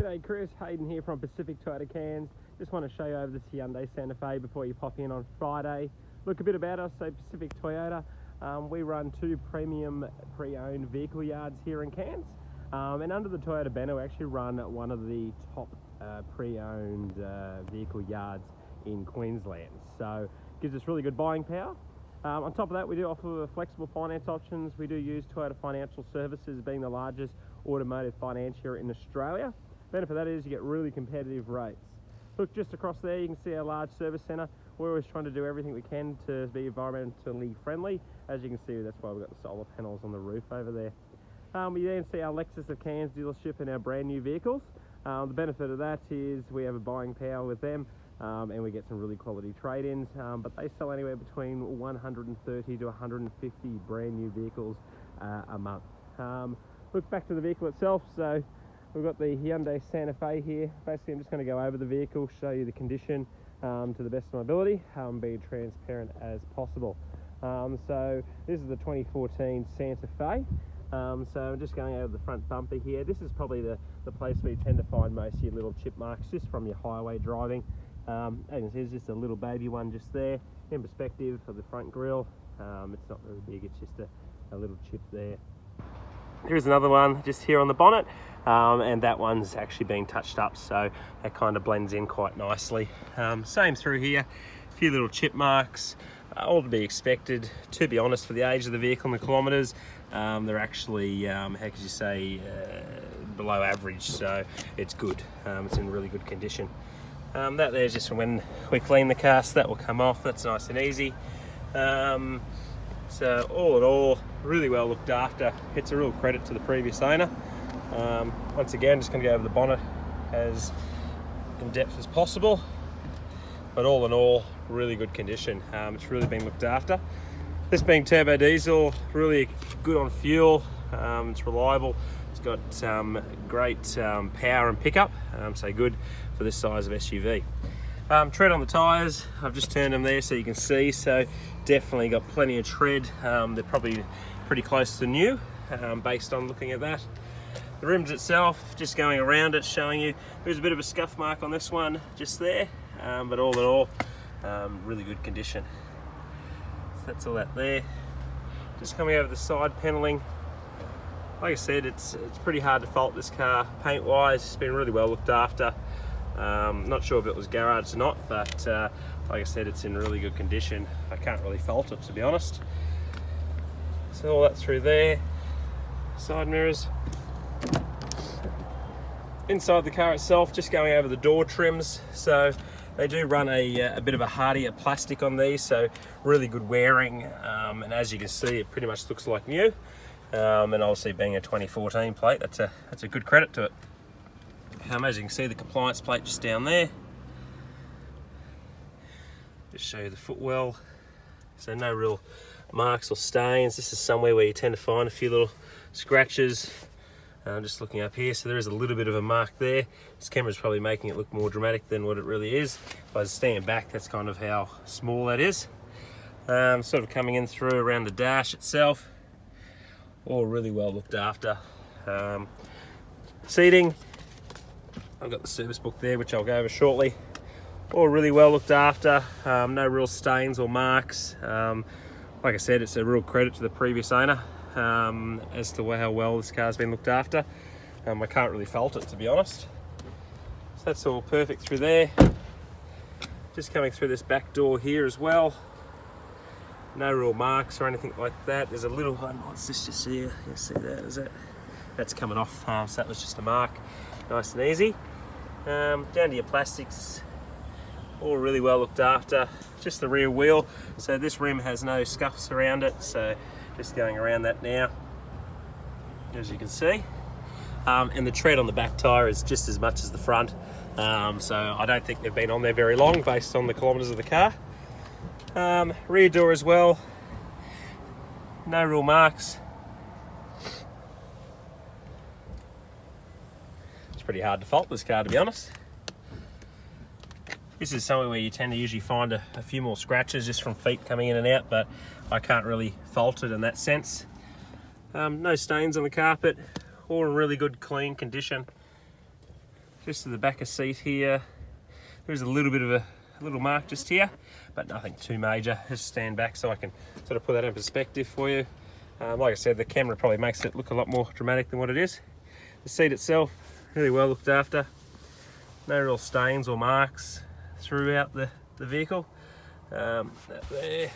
G'day Chris, Hayden here from Pacific Toyota Cairns. Just want to show you over this Hyundai Santa Fe before you pop in on Friday. Look, a bit about us. So Pacific Toyota, we run 2 premium pre-owned vehicle yards here in Cairns. And under the Toyota banner, we actually run one of the top pre-owned vehicle yards in Queensland. So it gives us really good buying power. On top of that, we do offer flexible finance options. We do use Toyota Financial Services, being the largest automotive financier in Australia. Benefit of that is you get really competitive rates. Look, just across there you can see our large service centre. We're always trying to do everything we can to be environmentally friendly. As you can see, that's why we've got the solar panels on the roof over there. We then see our Lexus of Cairns dealership and our brand new vehicles. The benefit of that is we have a buying power with them, and we get some really quality trade-ins, but they sell anywhere between 130 to 150 brand new vehicles a month. Look, back to the vehicle itself. So we've got the Hyundai Santa Fe here. Basically, I'm just going to go over the vehicle, show you the condition to the best of my ability, being transparent as possible. So this is the 2014 Santa Fe. So I'm just going over the front bumper here. This is probably the place where you tend to find most of your little chip marks just from your highway driving. As you can see, there's just a little baby one just there. In perspective for the front grille, it's not very big, it's just a little chip there. Here's another one just here on the bonnet, and that one's actually being touched up, so that kind of blends in quite nicely. Same through here, a few little chip marks, all to be expected. To be honest, for the age of the vehicle and the kilometres, they're actually, how could you say, below average, so it's good. It's in really good condition. That there's just from when we clean the car, so that will come off. That's nice and easy. So all in all, really well looked after. It's a real credit to the previous owner. Once again, just going to go over the bonnet as in depth as possible, but all in all, really good condition. It's really been looked after. This being turbo diesel, really good on fuel. It's reliable. It's got great power and pickup, so good for this size of SUV. Tread on the tyres, I've just turned them there so you can see, so definitely got plenty of tread. They're probably pretty close to new, based on looking at that. The rims itself, just going around it, showing you, there's a bit of a scuff mark on this one just there, but all in all, really good condition. So that's all that there. Just coming over the side panelling. Like I said, it's pretty hard to fault this car paint wise. It's been really well looked after. Not sure if it was garaged or not, but like I said, it's in really good condition. I can't really fault it, to be honest. So all that through there. Side mirrors. Inside the car itself, just going over the door trims. So they do run a bit of a hardier plastic on these, so really good wearing. And as you can see, it pretty much looks like new. And obviously being a 2014 plate, that's a good credit to it. As you can see, the compliance plate just down there. Just show you the footwell. So no real marks or stains. This is somewhere where you tend to find a few little scratches. I'm just looking up here, so there is a little bit of a mark there. This camera's probably making it look more dramatic than what it really is. If I stand back, that's kind of how small that is. Sort of coming in through around the dash itself. All really well looked after. Seating, I've got the service book there, which I'll go over shortly. All really well looked after. No real stains or marks. Like I said, it's a real credit to the previous owner as to how well this car's been looked after. I can't really fault it, to be honest. So that's all perfect through there. Just coming through this back door here as well. No real marks or anything like that. There's a little one. What's this just here? You see that? Is that? That's coming off. So that was just a mark. Nice and easy. Down to your plastics. All really well looked after. Just the rear wheel. So this rim has no scuffs around it. So just going around that now, as you can see. And the tread on the back tyre is just as much as the front. So I don't think they've been on there very long based on the kilometres of the car. Rear door as well, no real marks. It's pretty hard to fault this car, to be honest. This is somewhere where you tend to usually find a few more scratches just from feet coming in and out, but I can't really fault it in that sense. No stains on the carpet, all in really good clean condition. just to the back of seat here, there's a little bit of a little mark just here, but nothing too major. Just stand back so I can sort of put that in perspective for you. Like I said, the camera probably makes it look a lot more dramatic than what it is. The seat itself, really well looked after. No real stains or marks throughout the vehicle. That there,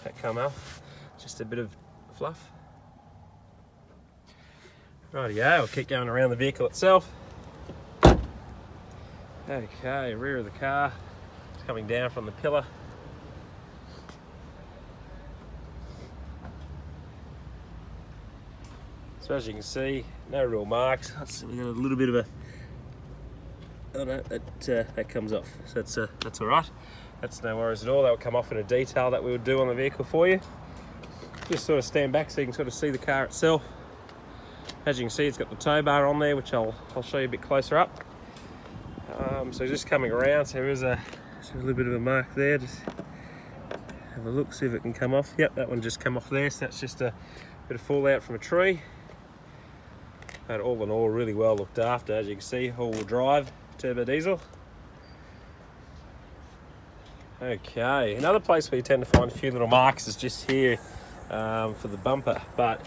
that come off, just a bit of fluff. Rightio, I'll keep going around the vehicle itself. Okay, rear of the car, it's coming down from the pillar. So as you can see, no real marks. We've got a little bit of a, oh no, that comes off. So that's all right. That's no worries at all. That will come off in a detail that we would do on the vehicle for you. Just sort of stand back so you can sort of see the car itself. As you can see, it's got the tow bar on there, which I'll show you a bit closer up. So just coming around, so there is a little bit of a mark there. Just have a look, see if it can come off. Yep, that one just come off there. So that's just a bit of fallout from a tree. But all in all, really well looked after. As you can see, all-wheel drive, turbo diesel. Okay, another place where you tend to find a few little marks is just here for the bumper. But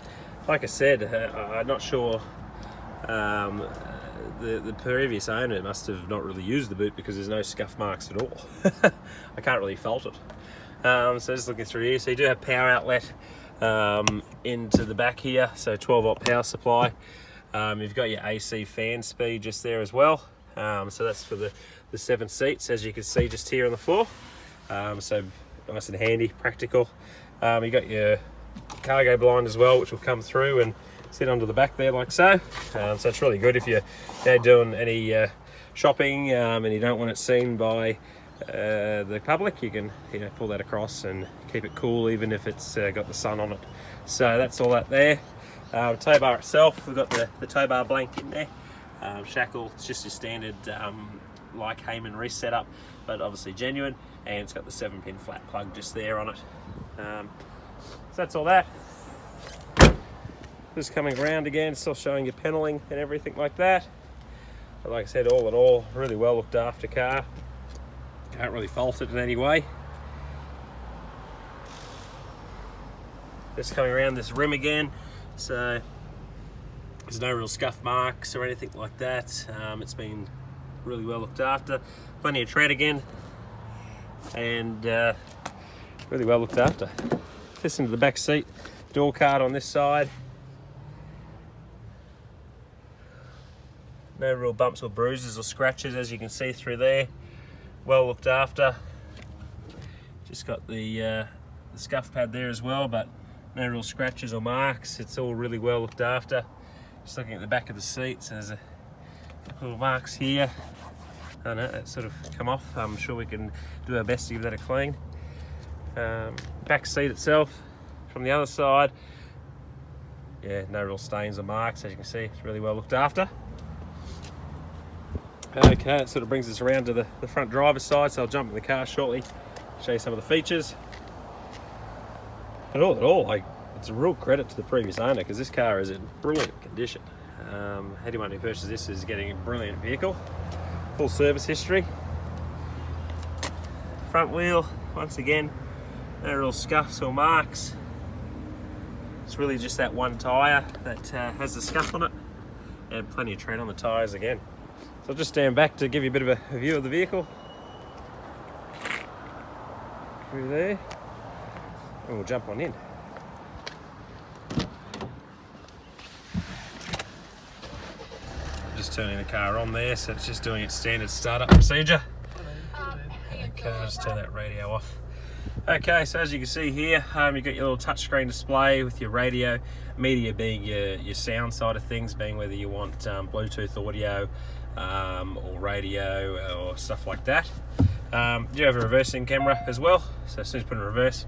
like I said, I'm not sure. The previous owner must have not really used the boot because there's no scuff marks at all. I can't really fault it. So just looking through here, so you do have power outlet into the back here, so 12-volt power supply. You've got your AC fan speed just there as well. So that's for the 7 seats, as you can see just here on the floor. So nice and handy, practical. You got your cargo blind as well, which will come through and sit onto the back there like so. So it's really good if you're doing any shopping and you don't want it seen by the public. You can pull that across and keep it cool even if it's got the sun on it. So that's all that there. Tow bar itself, we've got the tow bar blank in there. Shackle, it's just your standard like Hayman Reese setup, but obviously genuine, and it's got the 7-pin flat plug just there on it. So that's all that. Just coming around again, still showing you paneling and everything like that. But like I said, all in all, really well looked after car. Can't really fault it in any way. Just coming around this rim again, so there's no real scuff marks or anything like that. It's been really well looked after. Plenty of tread again, and really well looked after. Listen to the back seat, door card on this side. No real bumps or bruises or scratches, as you can see through there. Well looked after. Just got the scuff pad there as well, but no real scratches or marks. It's all really well looked after. Just looking at the back of the seat, so there's a couple of marks here. I don't know, that sort of come off. I'm sure we can do our best to give that a clean. Back seat itself, from the other side, yeah, no real stains or marks. As you can see, it's really well looked after. Okay, it sort of brings us around to the front driver's side, so I'll jump in the car shortly, show you some of the features. And all in all, it's a real credit to the previous owner because this car is in brilliant condition. Anyone who purchases this is getting a brilliant vehicle. Full service history. Front wheel, once again, no real scuffs or marks. It's really just that one tyre that has the scuff on it, and plenty of tread on the tyres again. So I'll just stand back to give you a bit of a view of the vehicle. Through there, and we'll jump on in. Just turning the car on there, so it's just doing its standard startup procedure. Okay, I'll just turn that radio off. Okay, so as you can see here, you've got your little touchscreen display with your radio, media being your sound side of things, being whether you want Bluetooth audio or radio or stuff like that. You have a reversing camera as well, so as soon as you put it in reverse,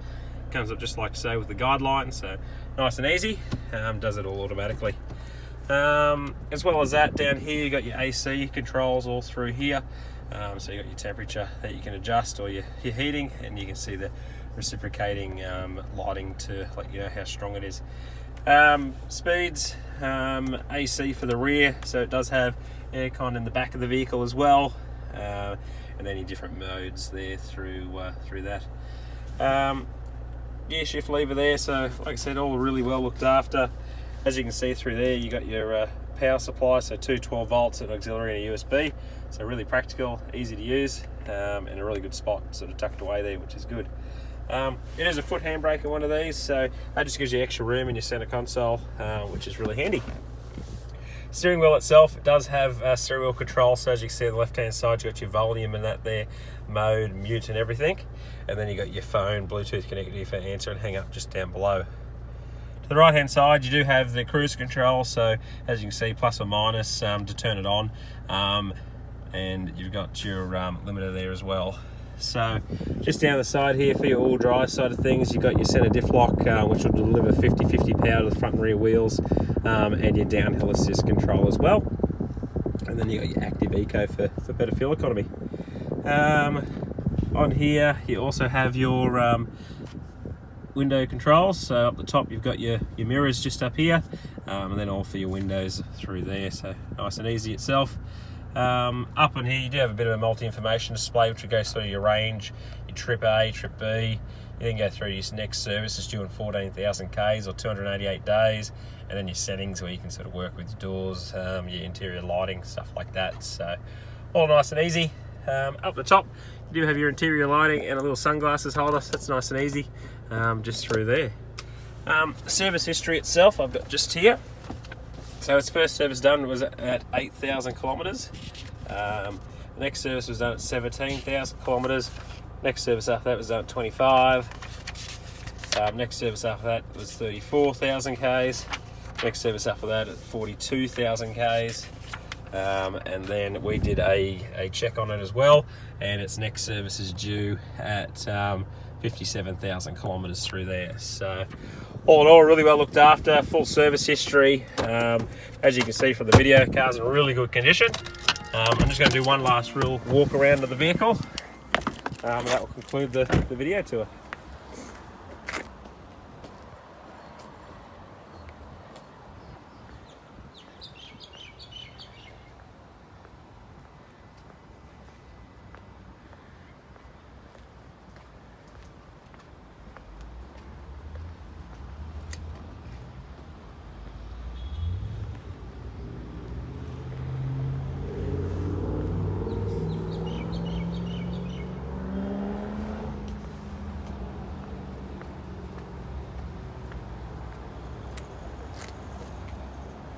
it comes up just like so with the guidelines, so nice and easy, does it all automatically. As well as that, down here you got your AC controls all through here. So you got your temperature that you can adjust, or your heating, and you can see the reciprocating lighting to let you know how strong it is. Speeds, AC for the rear, so it does have aircon in the back of the vehicle as well, and then your different modes there through that. Gear shift lever there, so like I said, all really well looked after. As you can see through there, you got your power supply, so two 12 volts, an auxiliary and a USB, so really practical, easy to use, and a really good spot sort of tucked away there, which is good. It is a foot handbrake on one of these, so that just gives you extra room in your center console, which is really handy. Steering wheel itself, it does have steering wheel control, so as you can see on the left hand side, you've got your volume and that there, mode, mute and everything, and then you got your phone, Bluetooth connectivity for answer and hang up just down below. To the right hand side, you do have the cruise control, so as you can see, plus or minus to turn it on, and you've got your limiter there as well. So just down the side here for your all drive side of things, you've got your center diff lock, which will deliver 50-50 power to the front and rear wheels, and your downhill assist control as well. And then you got your active eco for better fuel economy. On here, you also have your window controls. So up the top, you've got your mirrors just up here, and then all for your windows through there. So nice and easy itself. Up on here, you do have a bit of a multi-information display, which will go through your range, your trip A, trip B. You then go through your next service is due in 14,000 Ks or 288 days, and then your settings where you can sort of work with your doors, your interior lighting, stuff like that. So all nice and easy. Up the top, you do have your interior lighting and a little sunglasses holder, so that's nice and easy, just through there. Service history itself, I've got just here. So its first service done was at 8,000 kilometres. The next service was done at 17,000 kilometres. Next service after that was done at 25. Next service after that was 34,000 Ks. Next service after that at 42,000 Ks. And then we did a check on it as well, and its next service is due at 57,000 kilometres through there. So all in all, really well looked after, full service history. As you can see from the video, car's in really good condition. I'm just going to do one last real walk around of the vehicle, and that will conclude the video tour.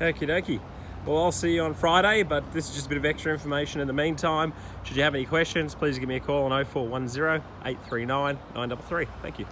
Okie dokie. Well, I'll see you on Friday, but this is just a bit of extra information in the meantime. Should you have any questions, please give me a call on 0410 839 933. Thank you.